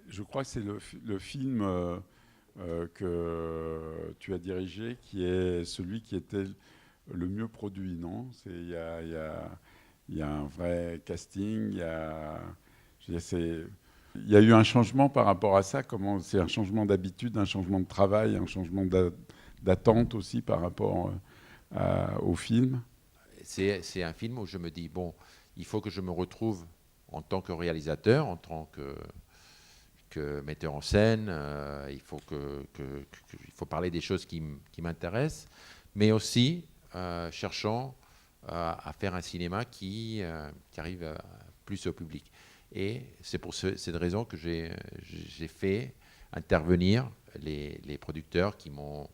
Je crois que c'est le film que tu as dirigé qui est celui qui était le mieux produit, non? Il y a un vrai casting, je veux dire, il y a eu un changement par rapport à ça. Comment, c'est un changement d'habitude, un changement de travail, un changement d'attente aussi par rapport au film. C'est un film où je me dis, bon, il faut que je me retrouve en tant que réalisateur, en tant que metteur en scène, il faut il faut parler des choses qui m'intéressent, mais aussi cherchant à faire un cinéma qui arrive plus au public. Et c'est pour cette raison que j'ai fait intervenir les producteurs qui m'ont...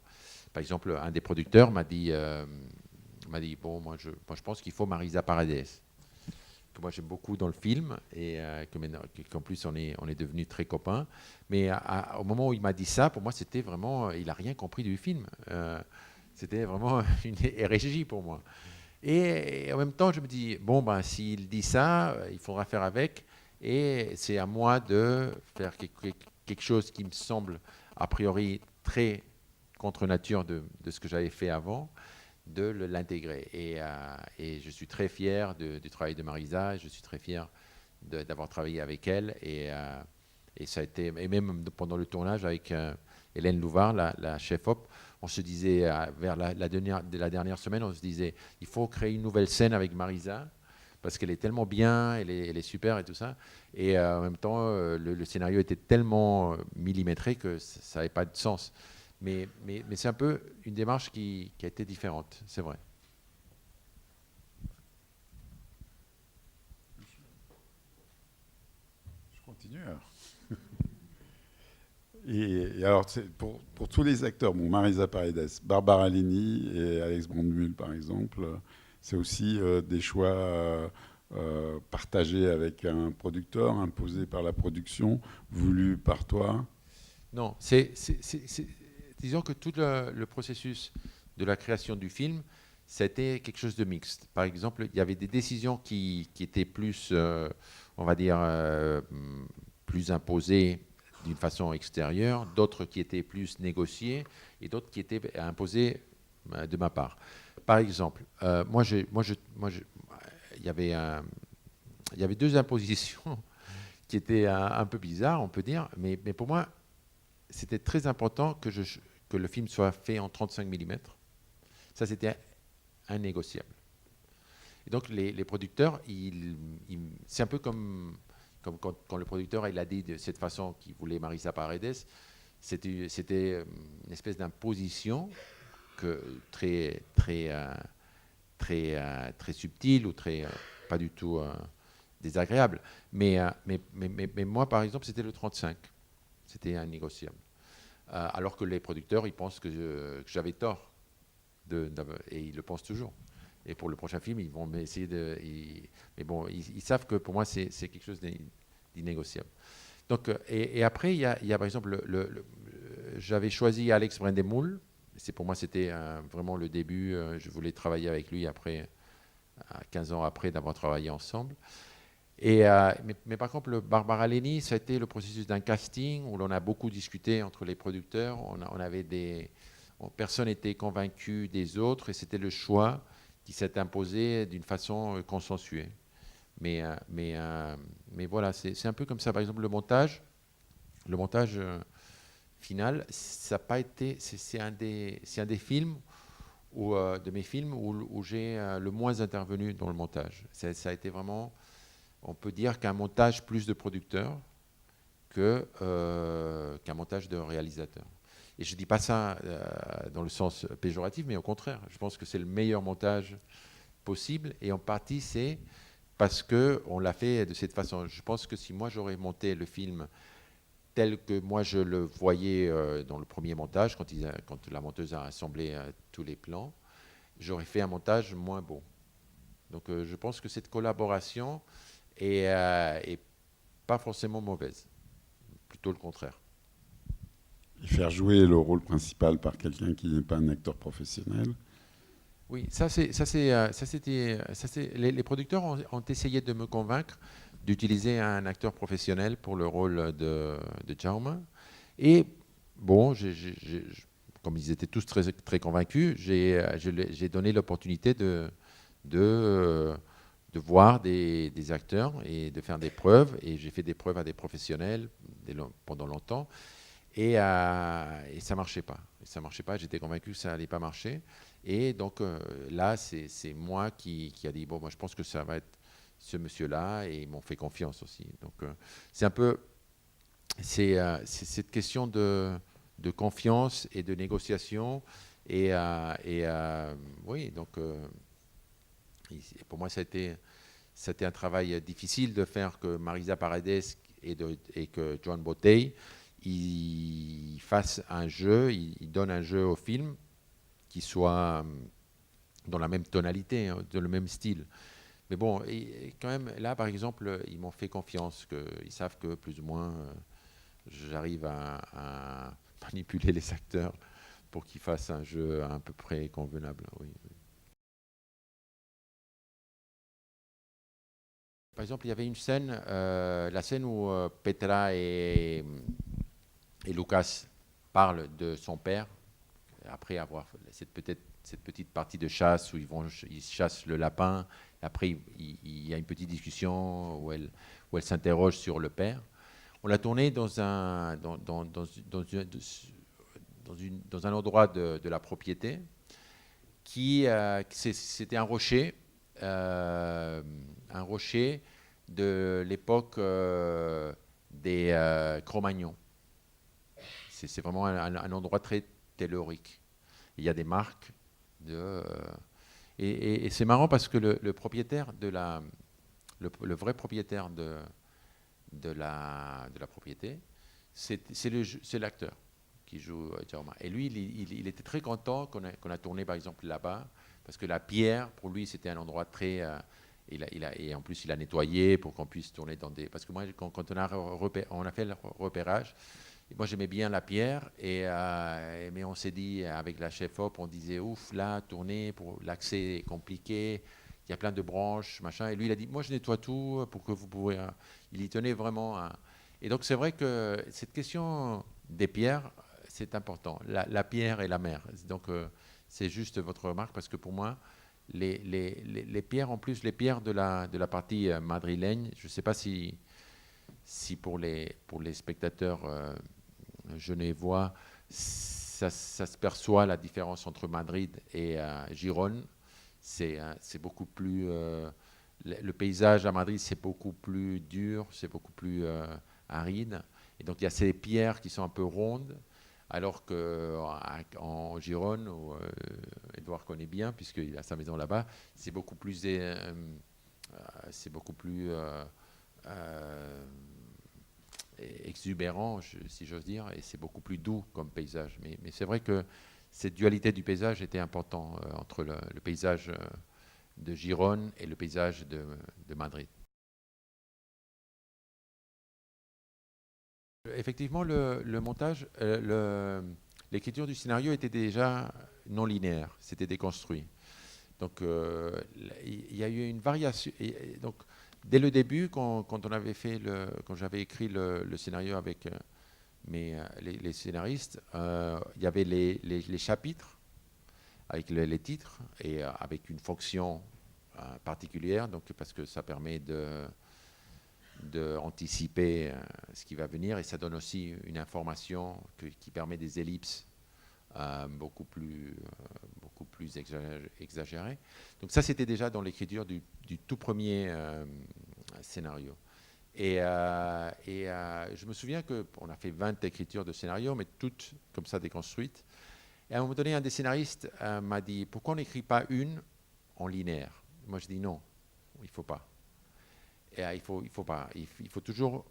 Par exemple, un des producteurs m'a dit bon, moi je pense qu'il faut Marisa Paredes, que moi j'aime beaucoup dans le film et qu'en plus on est devenus très copains. Mais au moment où il m'a dit ça, pour moi c'était vraiment, il a rien compris du film. C'était vraiment une hérésie pour moi. Et en même temps, je me dis bon ben s'il dit ça, il faudra faire avec. Et c'est à moi de faire quelque chose qui me semble a priori très contre nature de ce que j'avais fait avant, de l'intégrer. Et je suis très fier du travail de Marisa, je suis très fier d'avoir travaillé avec elle. Et ça a été, et même pendant le tournage avec Hélène Louvard, la chef-op, on se disait, vers la dernière semaine, on se disait, il faut créer une nouvelle scène avec Marisa, parce qu'elle est tellement bien, elle est super et tout ça. Et en même temps, le scénario était tellement millimétré que ça n'avait pas de sens. Mais c'est un peu une démarche qui a été différente, c'est vrai. Je continue alors. Et alors, pour tous les acteurs, bon, Marisa Paredes, Barbara Lini et Alex Brandemühl, par exemple, c'est aussi des choix partagés avec un producteur, imposés par la production, voulus par toi. Non, disons que tout le processus de la création du film, c'était quelque chose de mixte. Par exemple, il y avait des décisions qui étaient plus, on va dire, plus imposées d'une façon extérieure, d'autres qui étaient plus négociées et d'autres qui étaient imposées de ma part. Par exemple, il y avait il y avait deux impositions qui étaient un peu bizarres, on peut dire, mais pour moi, c'était très important que le film soit fait en 35 mm. Ça, c'était innégociable. Et donc, les producteurs, c'est un peu comme quand le producteur il a dit de cette façon qu'il voulait Marisa Paredes, c'était une espèce d'imposition très subtile ou pas du tout désagréable. Mais moi, par exemple, c'était le 35. C'était innégociable. Alors que les producteurs, ils pensent que j'avais tort. Et ils le pensent toujours. Et pour le prochain film, ils vont essayer de... mais bon, ils savent que pour moi, c'est quelque chose d'innégociable. Donc, et après, il y a par exemple, j'avais choisi Alex Brandemühl. Pour moi, c'était vraiment le début. Je voulais travailler avec lui après, 15 ans après d'avoir travaillé ensemble. Mais par contre, le Barbara Leni, ça a été le processus d'un casting où l'on a beaucoup discuté entre les producteurs. Personne n'était convaincu des autres et c'était le choix qui s'est imposé d'une façon consensuée. Mais, euh, mais, euh, mais voilà, c'est un peu comme ça. Par exemple, le montage final, ça a pas été, c'est un des films de mes films où j'ai le moins intervenu dans le montage. Ça a été vraiment, on peut dire qu'un montage plus de producteur qu'un montage de réalisateur. Et je ne dis pas ça dans le sens péjoratif, mais au contraire, je pense que c'est le meilleur montage possible. Et en partie, c'est parce qu'on l'a fait de cette façon. Je pense que si moi j'aurais monté le film tel que moi je le voyais dans le premier montage, quand la monteuse a assemblé tous les plans, j'aurais fait un montage moins beau. Donc je pense que cette collaboration est pas forcément mauvaise, plutôt le contraire. Et faire jouer le rôle principal par quelqu'un qui n'est pas un acteur professionnel. Oui, les producteurs ont essayé de me convaincre d'utiliser un acteur professionnel pour le rôle de Jaume. Et bon, comme ils étaient tous très, très convaincus, j'ai donné l'opportunité de voir des acteurs et de faire des preuves. Et j'ai fait des preuves à des professionnels pendant longtemps. Et ça ne marchait pas. Ça marchait pas. J'étais convaincu que ça n'allait pas marcher. Et donc là, c'est moi qui a dit, bon, moi je pense que ça va être ce monsieur-là. Et ils m'ont fait confiance aussi. Donc c'est un peu, c'est cette question de confiance et de négociation. Oui, donc pour moi, c'était un travail difficile de faire que Marisa Paredes et que Joan Botey ils fassent un jeu, ils donnent un jeu au film qui soit dans la même tonalité, hein, dans le même style. Mais bon, et quand même, là, par exemple, ils m'ont fait confiance, ils savent que plus ou moins, j'arrive à manipuler les acteurs pour qu'ils fassent un jeu à peu près convenable. Oui. Par exemple, il y avait une scène, la scène où Petra et Lucas parlent de son père, après avoir cette petite partie de chasse où ils chassent le lapin. Après, il y a une petite discussion où elle s'interroge sur le père. On l'a tourné dans un endroit de la propriété c'était un rocher de l'époque des Cro-Magnons. C'est vraiment un endroit très tellurique. Il y a des marques et c'est marrant parce que le propriétaire le vrai propriétaire de la propriété, c'est l'acteur qui joue Jaume. Et lui, il était très content qu'on a tourné par exemple là-bas, parce que la pierre, pour lui, c'était un endroit très... et en plus, il a nettoyé pour qu'on puisse tourner dans des... Parce que moi, quand on a fait le repérage, moi j'aimais bien la pierre, mais on s'est dit, avec la chef-op, on disait, ouf, là, tourner, pour l'accès est compliqué, il y a plein de branches, machin. Et lui, il a dit, moi je nettoie tout pour que vous pouvez... il y tenait vraiment à... Et donc c'est vrai que cette question des pierres, c'est important. La pierre et la mer. Donc c'est juste votre remarque, parce que pour moi, les pierres, en plus, les pierres de la partie madrilène, je ne sais pas si pour les spectateurs genevois, ça se perçoit la différence entre Madrid et Gérone. C'est beaucoup plus... le paysage à Madrid, c'est beaucoup plus dur, c'est beaucoup plus aride. Et donc, il y a ces pierres qui sont un peu rondes, alors qu'en Gironde, où Edouard connaît bien, puisqu'il a sa maison là-bas, c'est beaucoup plus... c'est beaucoup plus exubérant, si j'ose dire, et c'est beaucoup plus doux comme paysage. Mais c'est vrai que cette dualité du paysage était importante entre le paysage de Gérone et le paysage de Madrid. Effectivement, le montage, l'écriture du scénario était déjà non linéaire, c'était déconstruit. Donc, il y a eu une variation. Donc, dès le début, quand j'avais écrit le scénario avec les scénaristes, il y avait les chapitres avec les titres et avec une fonction particulière, donc parce que ça permet d'anticiper ce qui va venir, et ça donne aussi une information qui permet des ellipses beaucoup plus exagérées. Donc ça, c'était déjà dans l'écriture du tout premier scénario. Et je me souviens qu'on a fait 20 écritures de scénario, mais toutes comme ça déconstruites. Et à un moment donné, un des scénaristes m'a dit, pourquoi on n'écrit pas une en linéaire? Moi, je dis non, il ne faut pas. Et il faut pas. Il faut toujours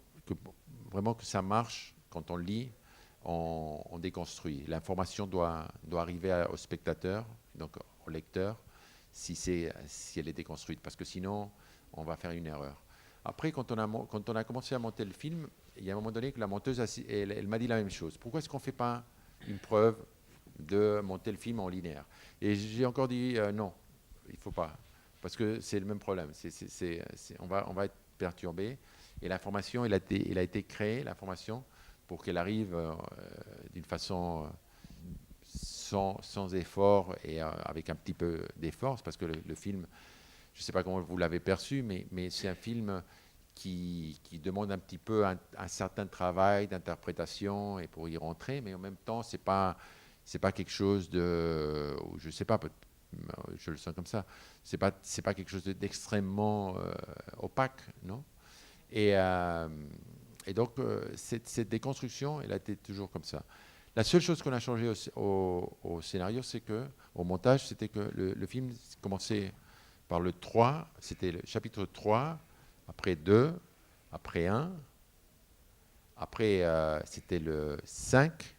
vraiment que ça marche quand on lit, on déconstruit. L'information doit arriver au spectateur, donc au lecteur, si elle est déconstruite, parce que sinon, on va faire une erreur. Après, quand on a commencé à monter le film, il y a un moment donné que la monteuse, elle m'a dit la même chose. Pourquoi est-ce qu'on ne fait pas une preuve de monter le film en linéaire? Et j'ai encore dit non, il ne faut pas. Parce que c'est le même problème. On va être perturbée. Et l'information, elle a été créée, l'information, pour qu'elle arrive d'une façon sans effort et avec un petit peu d'effort. C'est parce que le film, je ne sais pas comment vous l'avez perçu, mais c'est un film qui demande un petit peu un certain travail d'interprétation et pour y rentrer, mais en même temps, c'est pas quelque chose de, je ne sais pas, je le sens comme ça, c'est pas quelque chose d'extrêmement opaque, non? Et, euh, et donc, cette déconstruction, elle a été toujours comme ça. La seule chose qu'on a changé au scénario, c'est que, au montage, c'était que le film commençait par le 3, c'était le chapitre 3, après 2, après 1, après c'était le 5,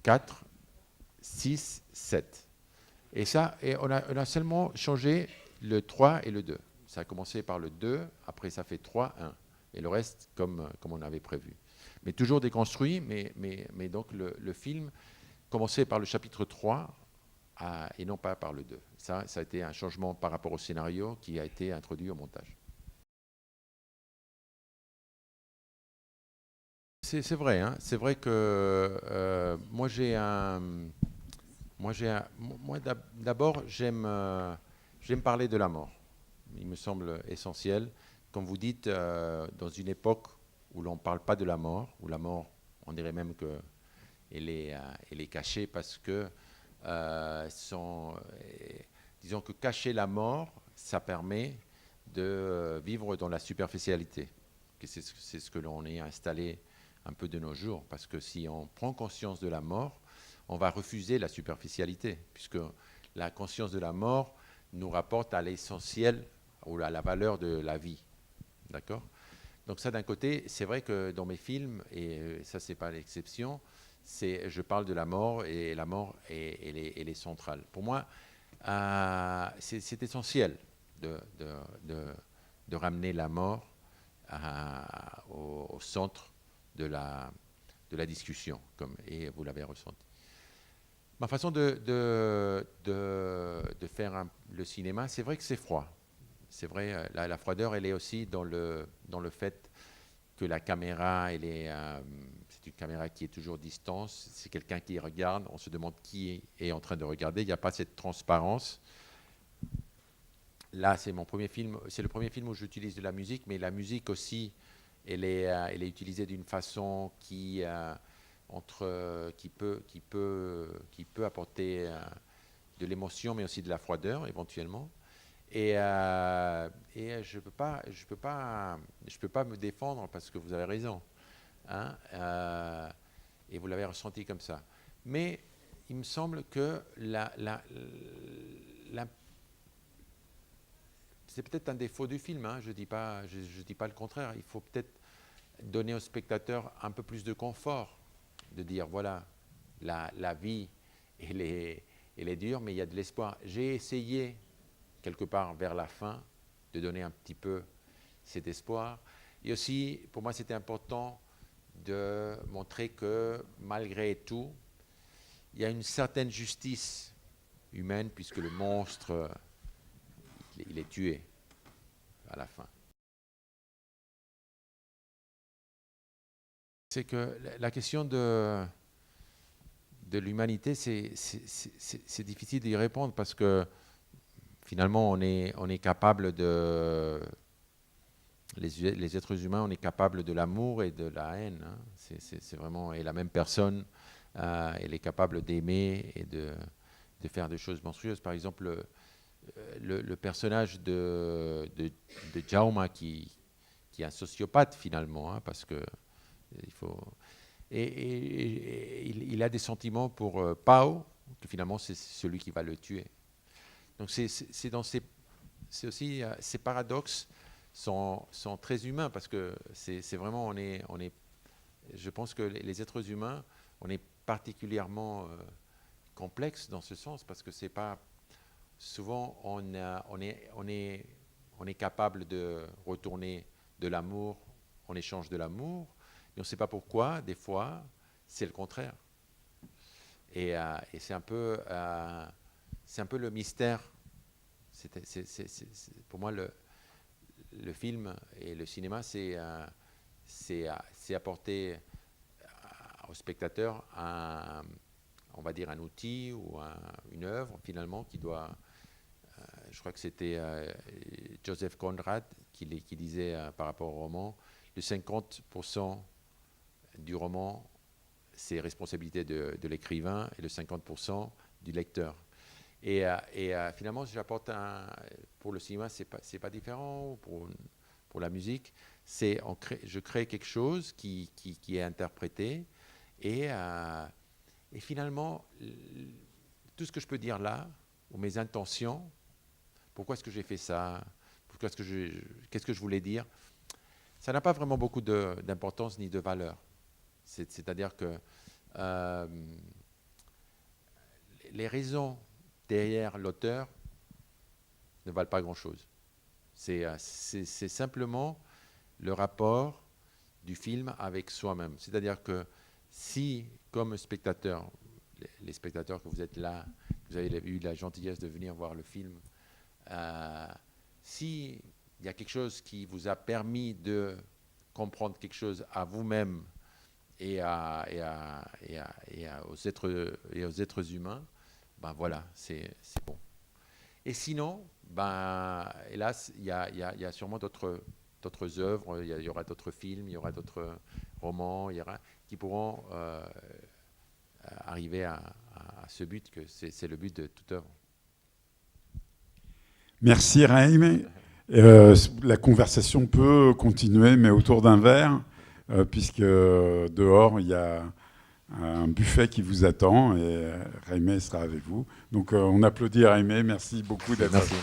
4, 6, 7. Et ça, on a seulement changé le 3 et le 2. Ça a commencé par le 2, après ça fait 3, 1. Et le reste, comme on avait prévu. Mais toujours déconstruit, mais donc le film commençait par le chapitre 3 et non pas par le 2. Ça a été un changement par rapport au scénario qui a été introduit au montage. C'est vrai, hein. C'est vrai que moi j'ai un, moi d'abord j'aime parler de la mort. Il me semble essentiel. Comme vous dites, dans une époque où l'on ne parle pas de la mort, où la mort, on dirait même que elle est cachée parce que disons que cacher la mort, ça permet de vivre dans la superficialité. C'est ce que l'on est installé un peu de nos jours, parce que si on prend conscience de la mort, on va refuser la superficialité, puisque la conscience de la mort nous rapporte à l'essentiel ou à la valeur de la vie. D'accord? Donc ça, d'un côté, c'est vrai que dans mes films, et ça, c'est pas l'exception, je parle de la mort, et la mort, elle est centrale. Pour moi, c'est essentiel de ramener la mort au centre de la discussion, et vous l'avez ressenti. Ma façon de faire le cinéma, c'est vrai que c'est froid. C'est vrai, la froideur, elle est aussi dans le fait que la caméra, c'est une caméra qui est toujours distance. C'est quelqu'un qui regarde. On se demande qui est en train de regarder. Il n'y a pas cette transparence. Là, c'est mon premier film. C'est le premier film où j'utilise de la musique, mais la musique aussi, elle est utilisée d'une façon qui peut apporter de l'émotion, mais aussi de la froideur éventuellement. Et je peux pas me défendre parce que vous avez raison, hein, et vous l'avez ressenti comme ça. Mais il me semble que c'est peut-être un défaut du film, hein, je dis pas le contraire. Il faut peut-être donner au spectateur un peu plus de confort, de dire voilà, la vie elle est dure, mais il y a de l'espoir. J'ai essayé quelque part vers la fin de donner un petit peu cet espoir. Et aussi, pour moi, c'était important de montrer que malgré tout, il y a une certaine justice humaine puisque le monstre, il est tué à la fin. C'est que la question de l'humanité, c'est difficile d'y répondre parce que finalement, on est capable les êtres humains, on est capable de l'amour et de la haine. Hein. C'est vraiment, et la même personne, elle est capable d'aimer et de faire des choses monstrueuses. Par exemple, le personnage de Jaume qui est un sociopathe finalement, hein, parce que il faut. Et il a des sentiments pour Pau, que finalement c'est celui qui va le tuer. Donc c'est dans c'est aussi ces paradoxes sont très humains parce que c'est vraiment je pense que les êtres humains on est particulièrement complexes dans ce sens parce que c'est pas souvent on est capable de retourner de l'amour en échange de l'amour et on ne sait pas pourquoi des fois c'est le contraire et c'est un peu le mystère. Pour moi, le film et le cinéma, c'est apporter au spectateur on va dire un outil ou une œuvre finalement qui doit. Je crois que c'était Joseph Conrad qui disait par rapport au roman, le 50% du roman, c'est responsabilité de l'écrivain et le 50% du lecteur. Et finalement, j'apporte pour le cinéma, c'est pas différent. Pour la musique, je crée quelque chose qui est interprété. Et finalement, tout ce que je peux dire là, ou mes intentions, pourquoi est-ce que j'ai fait ça, qu'est-ce que je voulais dire, ça n'a pas vraiment beaucoup d'importance ni de valeur. C'est-à-dire que les raisons derrière l'auteur ne valent pas grand-chose. C'est simplement le rapport du film avec soi-même. C'est-à-dire que si, comme spectateur, les spectateurs que vous êtes là, vous avez eu la gentillesse de venir voir le film, s'il y a quelque chose qui vous a permis de comprendre quelque chose à vous-même et aux êtres humains, ben voilà, c'est bon. Et sinon, ben, hélas, il y a sûrement d'autres œuvres, il y aura d'autres films, il y aura d'autres romans, qui pourront arriver à ce but, que c'est le but de toute œuvre. Merci Raïm. La conversation peut continuer, mais autour d'un verre, puisque dehors, il y a un buffet qui vous attend et Raïm sera avec vous. Donc on applaudit Raïm. Merci beaucoup d'être là. Merci.